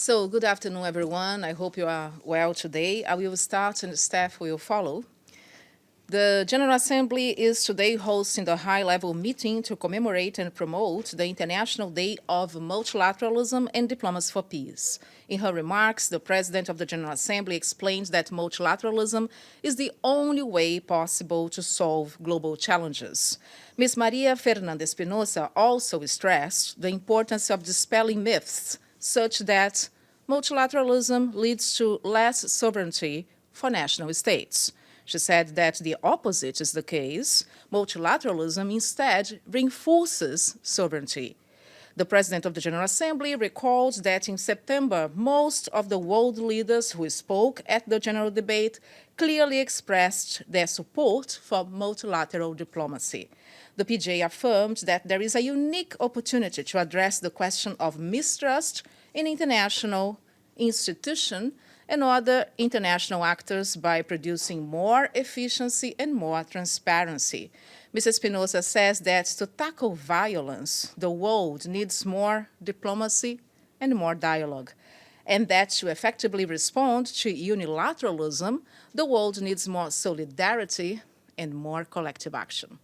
So, good afternoon, everyone. I hope you are well today. I will start and the staff will follow. The General Assembly is today hosting the high-level meeting to commemorate and promote the International Day of Multilateralism and Diplomacy for Peace. In her remarks, the President of the General Assembly explained that multilateralism is the only way possible to solve global challenges. Ms. María Fernanda Espinosa also stressed the importance of dispelling myths such that multilateralism leads to less sovereignty for national states. She said that the opposite is the case. Multilateralism instead reinforces sovereignty. The President of the General Assembly recalled that in September, most of the world leaders who spoke at the General Debate clearly expressed their support for multilateral diplomacy. The PJ affirmed that there is a unique opportunity to address the question of mistrust in international institutions and other international actors by producing more efficiency and more transparency. Ms. Espinosa says that to tackle violence, the world needs more diplomacy and more dialogue, and that to effectively respond to unilateralism, the world needs more solidarity and more collective action.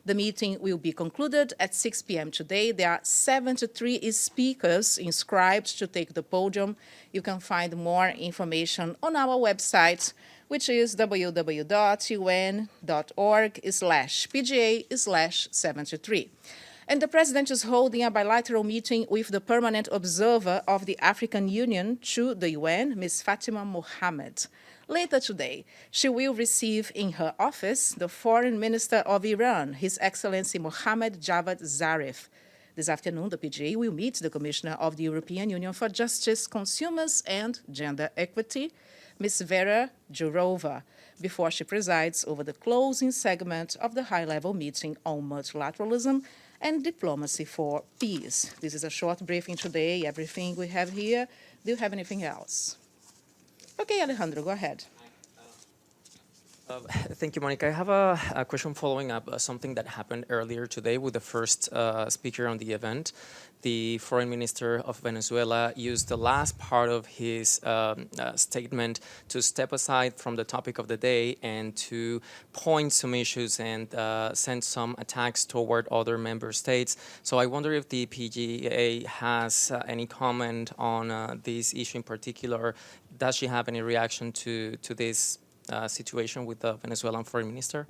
The meeting will be concluded at 6 p.m. today. There are 73 speakers inscribed to take the podium. You can find more information on our website, which is www.un.org/PGA/73. And the President is holding a bilateral meeting with the permanent observer of the African Union to the UN, Ms. Fatima Mohammed. Later today, she will receive in her office the Foreign Minister of Iran, His Excellency Mohammad Javad Zarif. This afternoon, the PGA will meet the Commissioner of the European Union for Justice, Consumers and Gender Equity, Ms. Vera Jourova, before she presides over the closing segment of the high-level meeting on multilateralism and diplomacy for peace. This is a short briefing today, everything we have here. Do you have anything else? Okay, Alejandro, go ahead. Thank you, Monica. I have a question following up something that happened earlier today with the first speaker on the event. The Foreign Minister of Venezuela used the last part of his statement to step aside from the topic of the day and to point some issues and send some attacks toward other member states. So I wonder if the PGA has any comment on this issue in particular. Does she have any reaction to this situation with the Venezuelan foreign minister?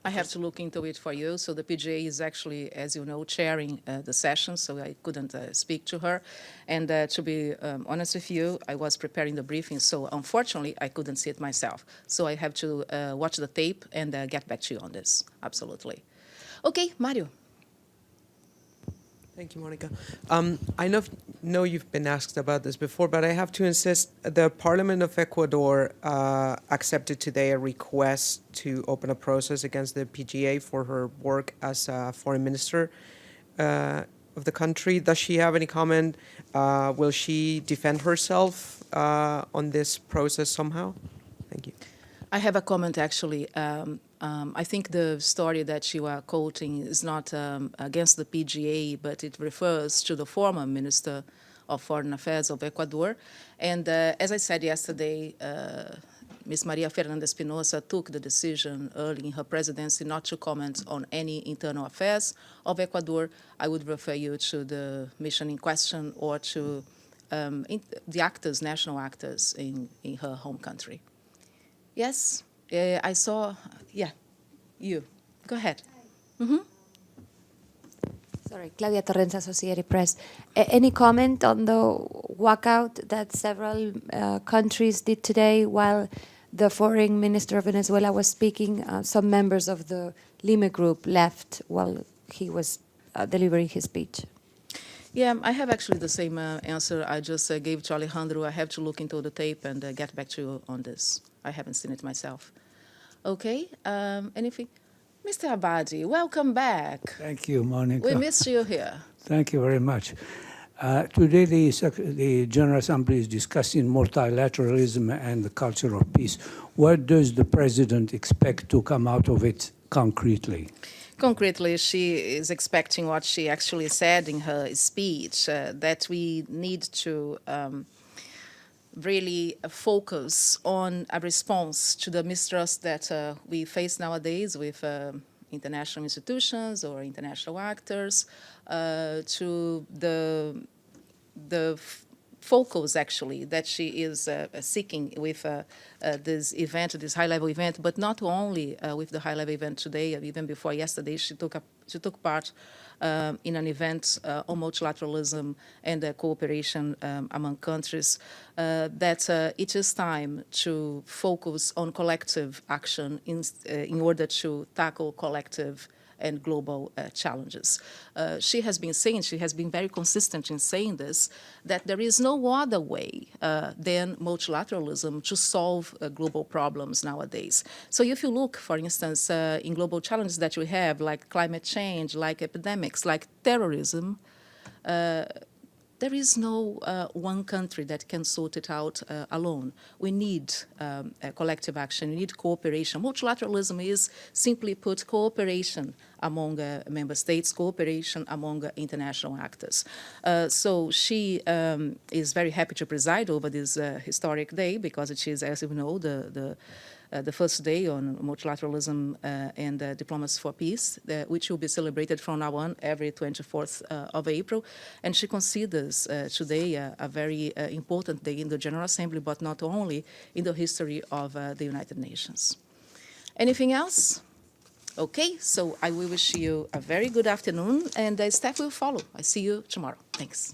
I have to look into it for you. So the PGA is actually, as you know, chairing the session, so I couldn't speak to her. And to be honest with you, I was preparing the briefing, so unfortunately, I couldn't see it myself. So I have to watch the tape and get back to you on this. Absolutely. Okay, Mario. Thank you, Monica. I know you've been asked about this before, but I have to insist. The Parliament of Ecuador accepted today a request to open a process against the PGA for her work as a foreign minister of the country. Does she have any comment? Will she defend herself on this process somehow? Thank you. I have a comment, actually. I think the story that you are quoting is not against the PGA, but it refers to the former Minister of Foreign Affairs of Ecuador. And as I said yesterday, Ms. María Fernanda Espinosa took the decision early in her presidency not to comment on any internal affairs of Ecuador. I would refer you to the mission in question or to the actors, national actors in her home country. Yes, I saw, yeah, you. Go ahead. Mm-hmm. Sorry, Claudia Torrens, Associated Press. Any comment on the walkout that several countries did today while the foreign minister of Venezuela was speaking? Some members of the Lima group left while he was delivering his speech. Yeah, I have actually the same answer I just gave to Alejandro. I have to look into the tape and get back to you on this. I haven't seen it myself. Okay, anything? Mr. Abadi, welcome back. Thank you, Monica. We missed you here. Thank you very much. Today, the General Assembly is discussing multilateralism and the culture of peace. What does the President expect to come out of it concretely? Concretely, she is expecting what she actually said in her speech, that we need to really focus on a response to the mistrust that we face nowadays with international institutions or international actors, to the focus actually that she is seeking with this event, this high-level event, but not only with the high-level event today. Even before yesterday, she took part in an event on multilateralism and cooperation among countries. That it is time to focus on collective action in order to tackle collective and global challenges. She has been very consistent in saying this, that there is no other way than multilateralism to solve global problems nowadays. So if you look, for instance, in global challenges that we have, like climate change, like epidemics, like terrorism, there is no one country that can sort it out alone. We need collective action. We need cooperation. Multilateralism is, simply put, cooperation among member states, cooperation among international actors. So she is very happy to preside over this historic day, because it is, as you know, the first day on multilateralism and diplomacy for peace, which will be celebrated from now on every 24th of April. And she considers today a very important day in the General Assembly, but not only in the history of the United Nations. Anything else? Okay, so I will wish you a very good afternoon, and staff will follow. I see you tomorrow. Thanks.